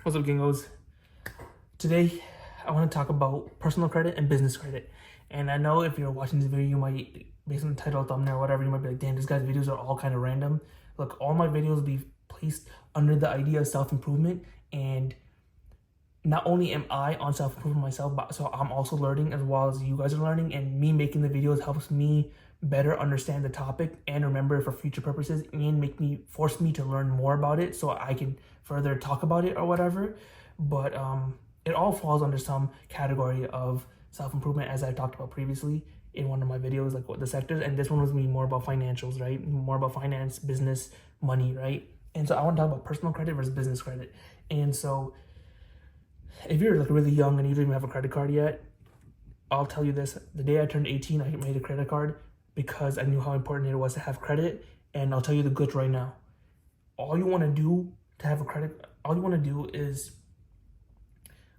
What's up, Gingos? Today, I want to talk about personal credit and business credit. And I know if you're watching this video, you might, based on the title, thumbnail, or whatever, you might be like, damn, this guy's videos are all kind of random. Look, all my videos will be placed under the idea of self-improvement. And not only am I on self-improvement myself, but so I'm also learning as well as you guys are learning. And me making the videos helps me better understand the topic and remember it for future purposes, and force me to learn more about it so I can further talk about it or whatever. But it all falls under some category of self-improvement, as I talked about previously in one of my videos, like what the sectors. And this one was me more about financials, right? More about finance, business, money, right? And so I want to talk about personal credit versus business credit. And so if you're like really young and you don't even have a credit card yet, I'll tell you this: the day I turned 18, I made a credit card because I knew how important it was to have credit. And I'll tell you the goods right now. All you want to do to have a credit, all you want to do is,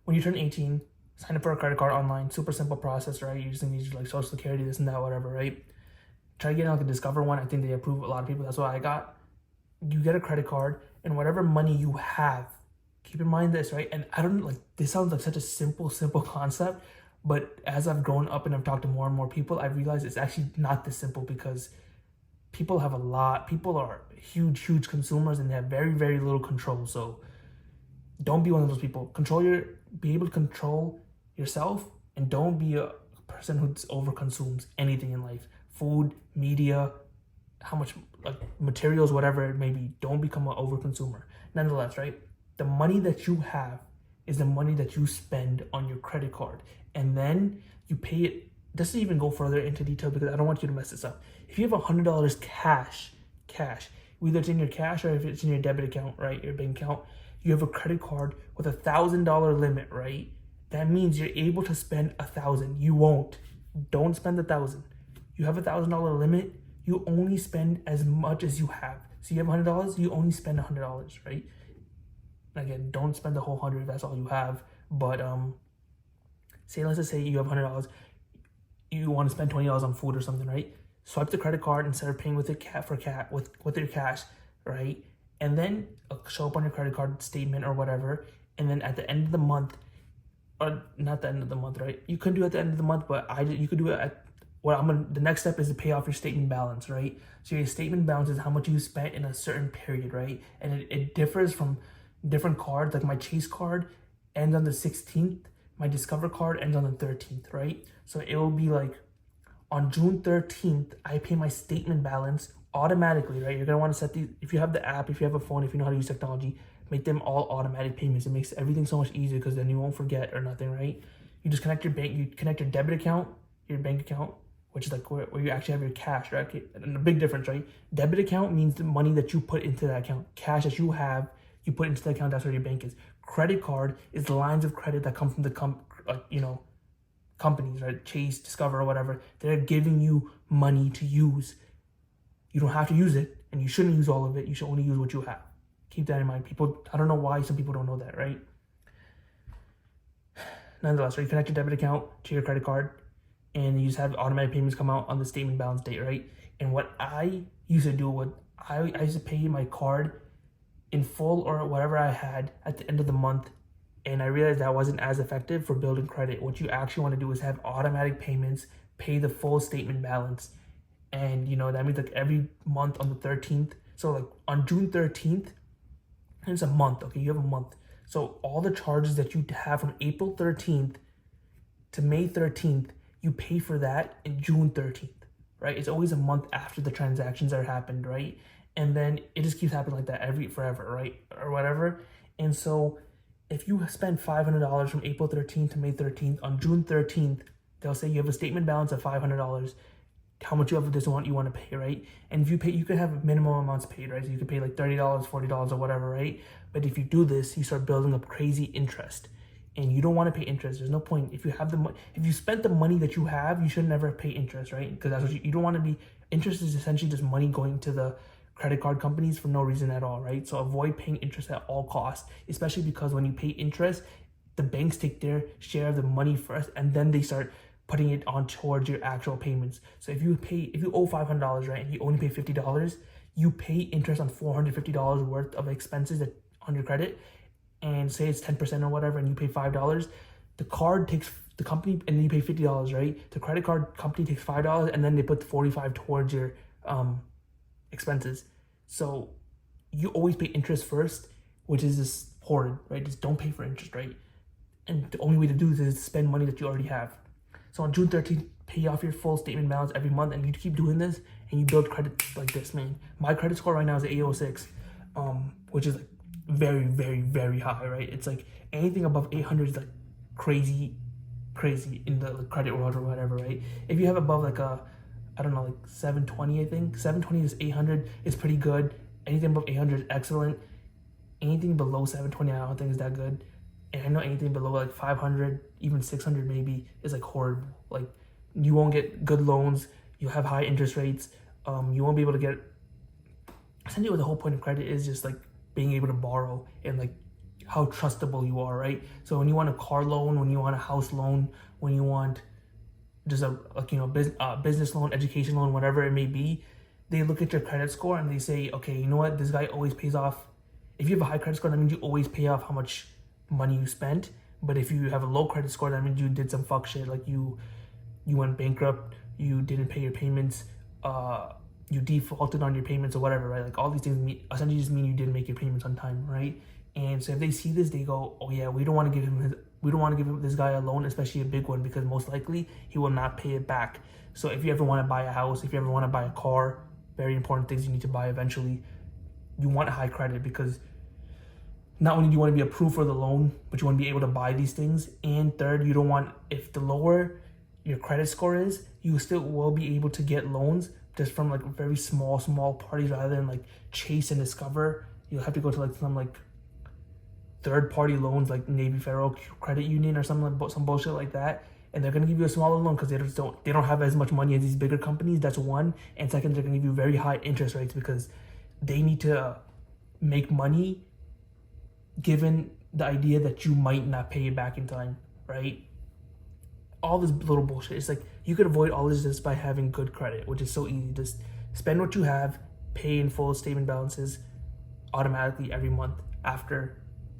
when you turn 18, sign up for a credit card online. Super simple process, right? You just need like social security, this and that, whatever, right? Try to get like a Discover one. I think they approve a lot of people. That's what I got. You get a credit card, and whatever money you have, keep in mind this, right? And I don't, like, this sounds like such a simple concept, but as I've grown up and I've talked to more and more people, I've realized it's actually not this simple, because people are huge consumers and they have very little control. So don't be one of those people. Be able to control yourself, and don't be a person who overconsumes anything in life. Food, media, how much, like, materials, whatever it may be. Don't become an overconsumer. Nonetheless, right? The money that you have is the money that you spend on your credit card, and then you pay it. Just to even go further into detail, because I don't want you to mess this up. If you have $100 cash, whether it's in your cash or if it's in your debit account, right, your bank account, you have a credit card with $1,000 limit, right? That means you're able to spend $1,000. You won't. Don't spend $1,000. You have $1,000 limit. You only spend as much as you have. So you have $100. You only spend $100, right? Again, don't spend the whole 100 if that's all you have. But let's just say you have $100. You want to spend $20 on food or something, right? Swipe the credit card instead of paying with with your cash, right? And then show up on your credit card statement or whatever. And then at the end of the month, or not the end of the month, right? You can do it at the end of the month, but you could do it at the next step is to pay off your statement balance, right? So your statement balance is how much you spent in a certain period, right? And it differs from different cards. Like my Chase card ends on the 16th. My Discover card ends on the 13th, right? So it will be like on June 13th, I pay my statement balance automatically, right? You're going to want to set these, if you have the app, if you have a phone, if you know how to use technology, make them all automatic payments. It makes everything so much easier, because then you won't forget or nothing, right? You just connect your debit account, your bank account, which is like where you actually have your cash, right? And the big difference, right? Debit account means the money that you put into that account. Cash that you have, you put into the account, that's where your bank is. Credit card is the lines of credit that come from the companies, right? Chase, Discover, or whatever. They're giving you money to use. You don't have to use it, and you shouldn't use all of it. You should only use what you have. Keep that in mind. People, I don't know why some people don't know that, right? Nonetheless, right, you connect your debit account to your credit card, and you just have automatic payments come out on the statement balance date, right? And what I used to do, I used to pay my card in full or whatever I had at the end of the month. And I realized that wasn't as effective for building credit. What you actually want to do is have automatic payments, pay the full statement balance. And that means like every month on the 13th. So like on June 13th, it's a month, okay? You have a month. So all the charges that you have from April 13th to May 13th, you pay for that in June 13th, right? It's always a month after the transactions that happened, right? And then it just keeps happening like that forever, right? Or whatever. And so if you spend $500 from April 13th to May 13th, on June 13th, they'll say you have a statement balance of $500. How much of this amount you want to pay, right? And if you pay, you can have minimum amounts paid, right? So you can pay like $30, $40 or whatever, right? But if you do this, you start building up crazy interest, and you don't want to pay interest. There's no point. If you have if you spent the money that you have, you should never pay interest, right? Because that's what you don't want to be. Interest is essentially just money going to the credit card companies for no reason at all, right? So avoid paying interest at all costs, especially because when you pay interest, the banks take their share of the money first, and then they start putting it on towards your actual payments. So if you owe $500, right, and you only pay $50, you pay interest on $450 worth of expenses on your credit. and say it's 10% or whatever, and you pay $5, the card takes the company, and then you pay $50, right? The credit card company takes $5, and then they put $45 towards your expenses. So you always pay interest first, which is just horrid, right? Just don't pay for interest, right? And the only way to do this is spend money that you already have. So on June 13th, pay off your full statement balance every month, and you keep doing this, and you build credit like this, man. My credit score right now is 806, which is like very, very, very high, right? It's like anything above 800 is like crazy in the credit world or whatever, right? If you have above like I don't know, like 720, I think 720 is 800 is pretty good. Anything above 800 is excellent. Anything below 720, I don't think is that good. And I know anything below like 500, even 600 maybe, is like horrible. Like you won't get good loans. You have high interest rates. You won't be able to get. Essentially, what the whole point of credit is just like being able to borrow and like how trustable you are, right? So when you want a car loan, when you want a house loan, when you want just a business loan, education loan, whatever it may be, they look at your credit score and they say, okay, you know what, this guy always pays off. If you have a high credit score, that means you always pay off how much money you spent. But if you have a low credit score, that means you did some fuck shit, like you went bankrupt, you didn't pay your payments, you defaulted on your payments or whatever, right? Like all these things essentially just mean you didn't make your payments on time, right? And so if they see this, they go, oh yeah, we don't want to give him this guy a loan, especially a big one, because most likely he will not pay it back. So if you ever want to buy a house, if you ever want to buy a car, very important things you need to buy eventually, you want high credit, because not only do you want to be approved for the loan, but you want to be able to buy these things. And third, you don't want, if the lower your credit score is, you still will be able to get loans just from like very small parties rather than like Chase and Discover. You'll have to go to like some like third-party loans like Navy Federal Credit Union or something like some bullshit like that, and they're gonna give you a smaller loan because they don't have as much money as these bigger companies. That's one, and second, they're gonna give you very high interest rates because they need to make money, given the idea that you might not pay it back in time, right? All this little bullshit. It's like you could avoid all this just by having good credit, which is so easy. Just spend what you have, pay in full statement balances automatically every month after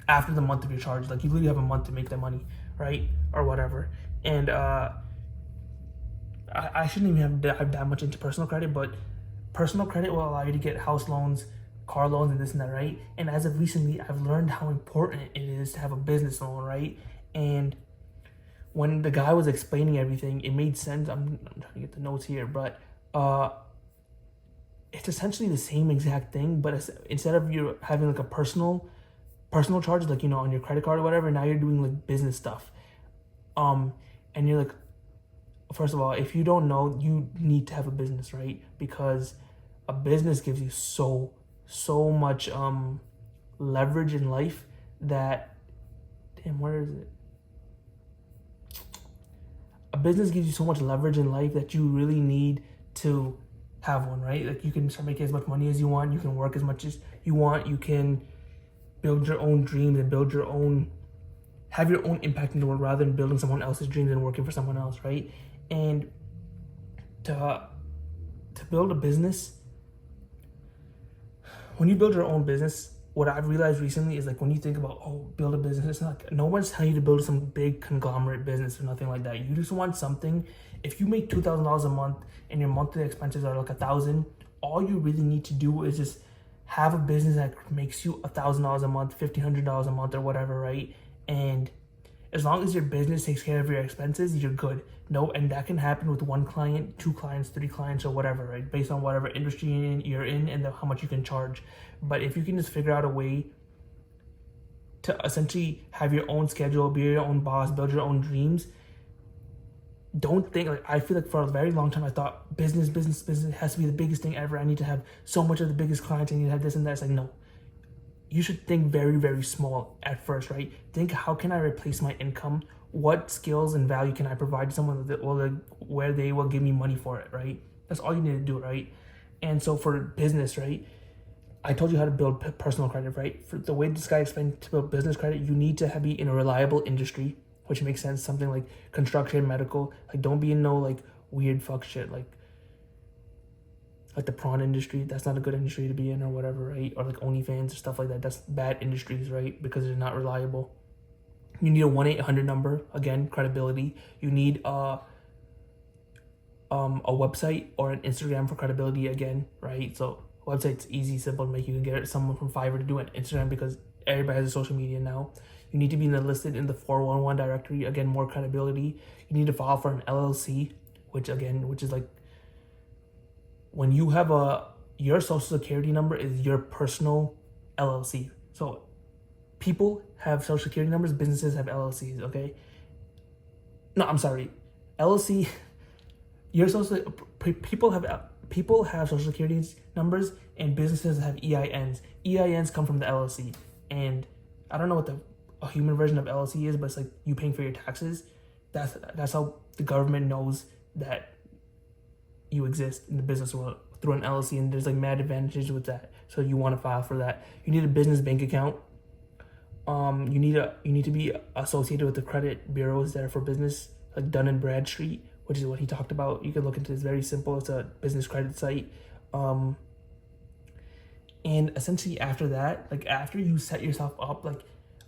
the month of your charge. Like you literally have a month to make that money, right? Or whatever. And I shouldn't even have that much into personal credit, but personal credit will allow you to get house loans, car loans, and this and that, right? And as of recently, I've learned how important it is to have a business loan, right? And when the guy was explaining everything, it made sense. I'm trying to get the notes here, but it's essentially the same exact thing, but instead of you having like a personal charge, like, on your credit card or whatever, now you're doing like business stuff. And you're like, first of all, if you don't know, you need to have a business, right? Because a business gives you so much leverage in life that, where is it? A business gives you so much leverage in life that you really need to have one, right? Like you can start making as much money as you want, you can work as much as you want, you can build your own dreams and have your own impact in the world rather than building someone else's dreams and working for someone else, right? And to build a business, when you build your own business, what I've realized recently is like when you think about, build a business, it's not like, no one's telling you to build some big conglomerate business or nothing like that. You just want something. If you make $2,000 a month and your monthly expenses are like $1,000, all you really need to do is just have a business that makes you $1,000 a month, $1,500 a month or whatever, right? And as long as your business takes care of your expenses, you're good. No, and that can happen with 1 client, 2 clients, 3 clients, or whatever, right? Based on whatever industry you're in and how much you can charge. But if you can just figure out a way to essentially have your own schedule, be your own boss, build your own dreams, don't think, like, I feel like for a very long time I thought business has to be the biggest thing ever. I need to have so much of the biggest clients, I need to have this and that. It's like, no. You should think very, very small at first, right? Think, how can I replace my income? What skills and value can I provide to someone where they will give me money for it, right? That's all you need to do, right? And so for business, right, I told you how to build personal credit, right? For the way this guy explained to build business credit, you need to be in a reliable industry, which makes sense. Something like construction, medical. Like, don't be in no like weird fuck shit. Like like the prawn industry. That's not a good industry to be in or whatever, right? Or like OnlyFans or stuff like that. That's bad industries, right? Because they're not reliable. You need a 1-800 number, again, credibility. You need a website or an Instagram for credibility, again, right? So website's easy, simple to make. You can get someone from Fiverr to do it. Instagram, because everybody has a social media now. You need to be listed in the 411 directory, again, more credibility. You need to file for an LLC, which is like when you have your social security number is your personal LLC. So people have social security numbers, businesses have LLCs, okay? No, I'm sorry. LLC, your social people have social security numbers, and businesses have EINs. EINs come from the LLC, and I don't know what a human version of LLC is, but it's like you paying for your taxes. That's how the government knows that you exist in the business world, through an LLC, and there's like mad advantages with that. So you want to file for that. You need a business bank account. You need to be associated with the credit bureaus that are for business, like Dun and Bradstreet, which is what he talked about. You can look into it. It's very simple. It's a business credit site. And essentially after that, like after you set yourself up, like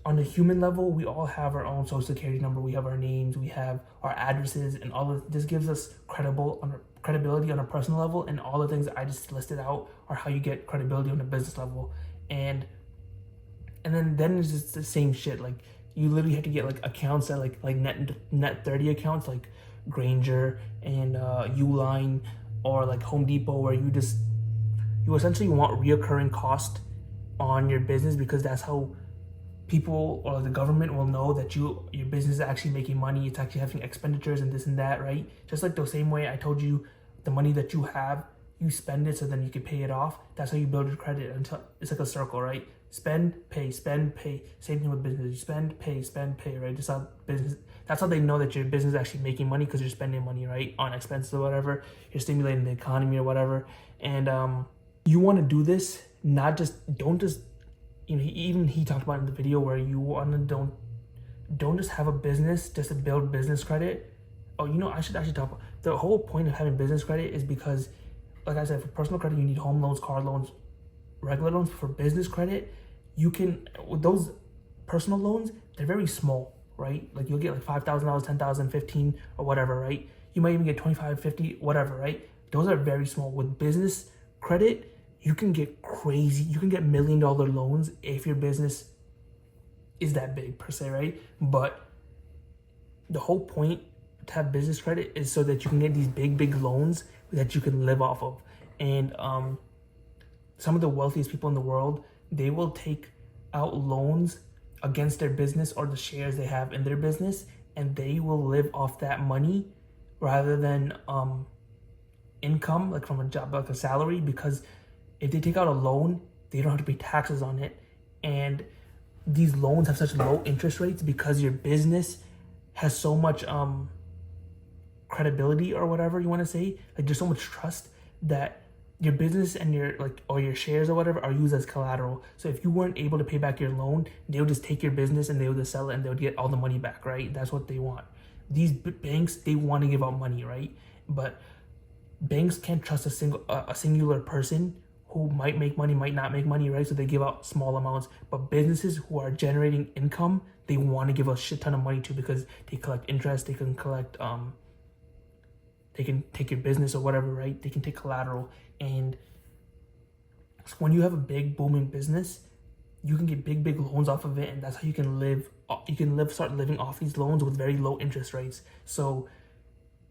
on a human level, we all have our own social security number. We have our names, we have our addresses, and all of this gives us credibility on a personal level. And all the things that I just listed out are how you get credibility on a business level. And then it's just the same shit. Like you literally have to get like accounts that like net 30 accounts, like Granger and Uline or like Home Depot, where you essentially want reoccurring cost on your business, because that's how people or the government will know that your business is actually making money. It's actually having expenditures and this and that, right? Just like the same way I told you, the money that you have, you spend it so then you can pay it off. That's how you build your credit. Until it's like a circle, right? Spend, pay, spend, pay. Same thing with business. You spend, pay, right? That's how they know that your business is actually making money, because you're spending money, right, on expenses or whatever. You're stimulating the economy or whatever. And you want to do this, don't just, he talked about in the video where you want to don't just have a business just to build business credit. Oh, I should actually talk about the whole point of having business credit is because, like I said, for personal credit, you need home loans, car loans, regular loans. For business credit, you can, with those personal loans, they're very small, right? Like you'll get like $5,000, $10,000, 15, or whatever, right? You might even get 25, 50, whatever, right? Those are very small. With business credit, you can get crazy. You can get $1 million loans if your business is that big per se, right? But the whole point to have business credit is so that you can get these big loans that you can live off of. And some of the wealthiest people in the world, they will take out loans against their business or the shares they have in their business, and they will live off that money rather than income, like from a job, like a salary, because if they take out a loan, they don't have to pay taxes on it. And these loans have such low interest rates because your business has so much credibility, or whatever you want to say. Like there's so much trust that your business and your shares or whatever are used as collateral. So if you weren't able to pay back your loan, they'll just take your business and they'll just sell it and they'll get all the money back, right? That's what they want. These banks, they want to give out money, right? But banks can't trust a singular person who might make money, might not make money, right? So they give out small amounts. But businesses who are generating income, they want to give a shit ton of money to, because they collect interest, they can collect, they can take your business or whatever, right? They can take collateral. And so when you have a big booming business, you can get big loans off of it, and that's how you can live. You can start living off these loans with very low interest rates. So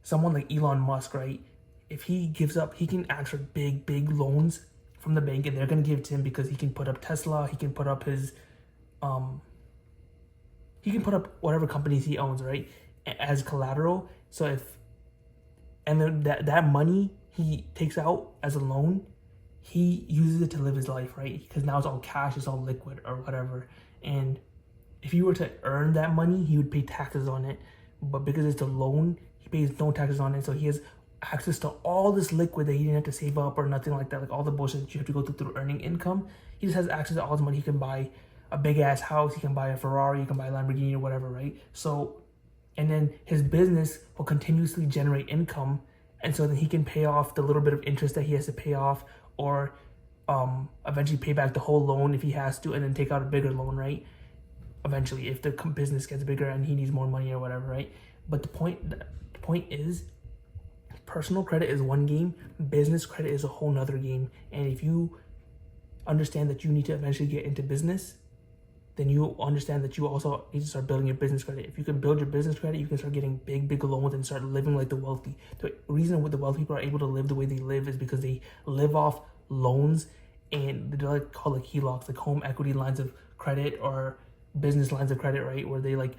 someone like Elon Musk, right? If he gives up, he can ask for big loans from the bank, and they're going to give it to him because he can put up Tesla, he can put up his he can put up whatever companies he owns, right, as collateral. So then that money he takes out as a loan, he uses it to live his life, right? Because now it's all cash, it's all liquid or whatever. And if he were to earn that money, he would pay taxes on it. But because it's a loan, he pays no taxes on it. So he has access to all this liquid that he didn't have to save up or nothing like that, like all the bullshit that you have to go through earning income. He just has access to all this money. He can buy a big ass house, he can buy a Ferrari, he can buy a Lamborghini or whatever, right? So, and then his business will continuously generate income And so then he can pay off the little bit of interest that he has to pay off, or eventually pay back the whole loan if he has to, and then take out a bigger loan, right? Eventually, if the business gets bigger and he needs more money or whatever, right? But the point is, personal credit is one game, business credit is a whole nother game. And if you understand that you need to eventually get into business, then you understand that you also need to start building your business credit. If you can build your business credit, you can start getting big loans and start living like the wealthy. The reason why the wealthy people are able to live the way they live is because they live off loans, and they're like called like HELOCs, like home equity lines of credit, or business lines of credit, right? Where they like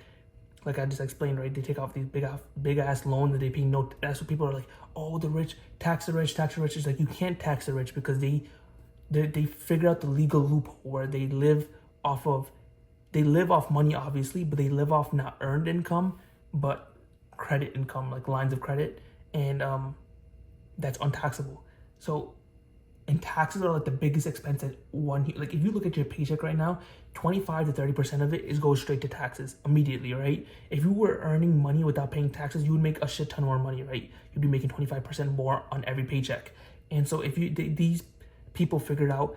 I just explained, right? They take off these big ass loans that they pay no. That's what people are like, oh, the rich, tax the rich, tax the rich. It's like, you can't tax the rich because they figure out the legal loophole where they live off money, obviously, but they live off not earned income, but credit income, like lines of credit, and that's untaxable. So, and taxes are like the biggest expense that like if you look at your paycheck right now, 25 to 30% of it goes straight to taxes immediately, right? If you were earning money without paying taxes, you would make a shit ton more money, right? You'd be making 25% more on every paycheck. And so if these people figured out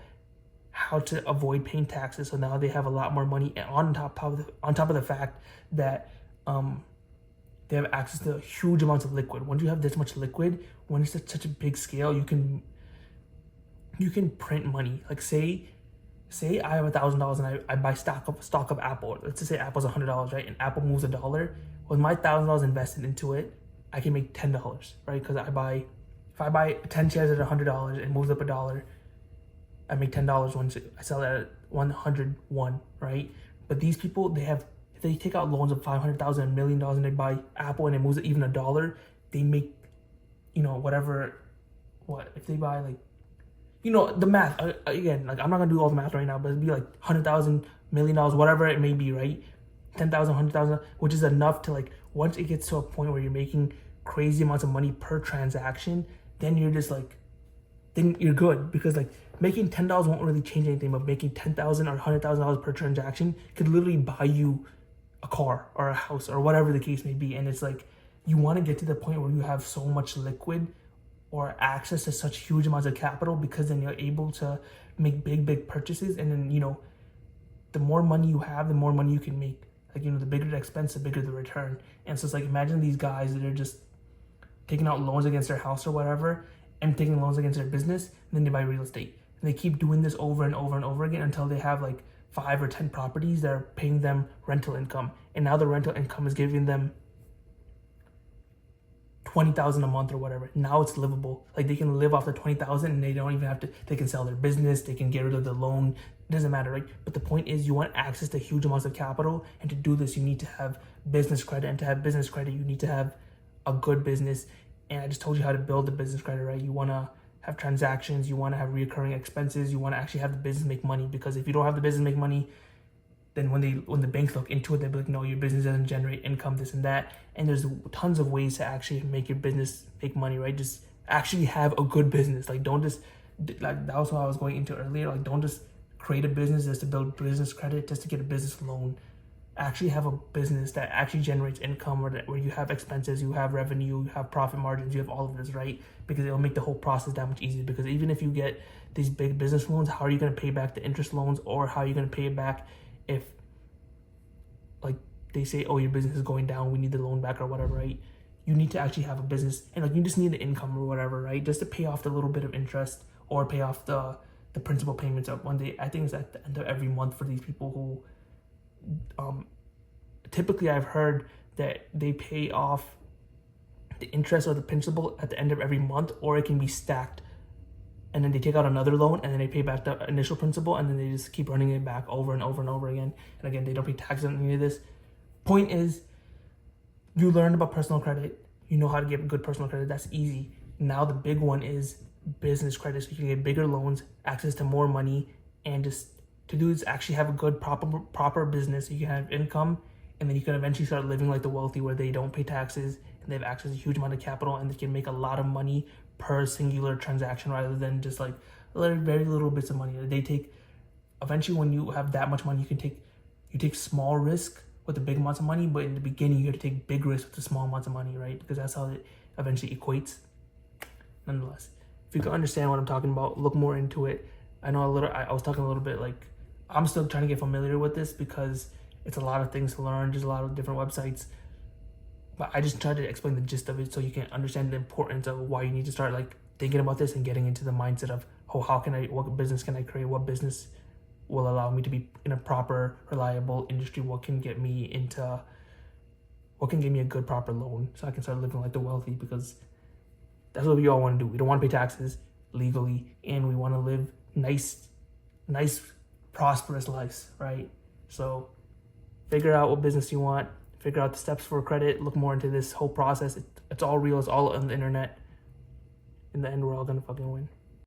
how to avoid paying taxes, so now they have a lot more money, and on top of the fact that they have access to huge amounts of liquid. Once you have this much liquid, when it's at such a big scale, you can print money. Like say I have $1,000 and I buy stock of Apple. Let's just say Apple's $100, right? And Apple moves $1. With my $1,000 invested into it, I can make $10, right? Because if I buy 10 shares at $100, it moves up $1. I make $10 once I sell it at 101, right? But these people, if they take out loans of $500,000, $1 million, and they buy Apple and it moves it even $1, they make, if they buy like, the math, again, like I'm not gonna do all the math right now, but it'd be like $100,000, $1 million, whatever it may be, right? 10,000, 100,000, which is enough to, like, once it gets to a point where you're making crazy amounts of money per transaction, then you're just like, then you're good, because like making $10 won't really change anything, but making $10,000 or $100,000 per transaction could literally buy you a car or a house or whatever the case may be. And it's like, you want to get to the point where you have so much liquid or access to such huge amounts of capital, because then you're able to make big purchases. And then, the more money you have, the more money you can make. Like, the bigger the expense, the bigger the return. And so it's like, imagine these guys that are just taking out loans against their house or whatever, and taking loans against their business, and then they buy real estate. And they keep doing this over and over and over again until they have like 5 or 10 properties that are paying them rental income. And now the rental income is giving them $20,000 a month or whatever. Now it's livable. Like, they can live off the $20,000, and they don't even have to, they can sell their business, they can get rid of the loan. It doesn't matter, right? But the point is, you want access to huge amounts of capital. And to do this, you need to have business credit. And to have business credit, you need to have a good business. And I just told you how to build the business credit, right? You want to have transactions, you want to have recurring expenses, you want to actually have the business make money. Because if you don't have the business make money, then when the banks look into it, they'll be like, no, your business doesn't generate income, this and that. And there's tons of ways to actually make your business make money, right? Just actually have a good business. Like, don't just, like, that was what I was going into earlier. Like, don't just create a business just to build business credit, just to get a business loan. Actually have a business that actually generates income, where you have expenses, you have revenue, you have profit margins, you have all of this, right? Because it'll make the whole process that much easier. Because even if you get these big business loans, how are you going to pay back the interest loans, or how are you going to pay it back if, like, they say, oh, your business is going down, we need the loan back or whatever, right? You need to actually have a business, and like, you just need the income or whatever, right? Just to pay off the little bit of interest, or pay off the principal payments of one day. I think it's at the end of every month for these people who, typically I've heard that they pay off the interest or the principal at the end of every month, or it can be stacked. And then they take out another loan, and then they pay back the initial principal, and then they just keep running it back over and over and over again. And again, they don't pay taxes on any of this. Point is, you learned about personal credit. You know how to get good personal credit. That's easy. Now the big one is business credit. So you can get bigger loans, access to more money, and just to do is actually have a good, proper business. You can have income, and then you can eventually start living like the wealthy, where they don't pay taxes, and they have access to a huge amount of capital, and they can make a lot of money per singular transaction, rather than just like very little bits of money. They take, eventually when you have that much money, you take small risk with the big amounts of money, but in the beginning you have to take big risk with the small amounts of money, right? Because that's how it eventually equates. nonetheless. If you can understand what I'm talking about, look more into it. I know a little. I was talking a little bit like I'm still trying to get familiar with this because it's a lot of things to learn. There's a lot of different websites, but I just tried to explain the gist of it so you can understand the importance of why you need to start like thinking about this and getting into the mindset of, oh, what business can I create? What business will allow me to be in a proper, reliable industry? What can get me a good, proper loan so I can start living like the wealthy? Because that's what we all want to do. We don't want to pay taxes legally, and we want to live nice, prosperous lives, right? So figure out what business you want, figure out the steps for credit, look more into this whole process. It's all real, it's all on the internet. In the end, we're all gonna fucking win.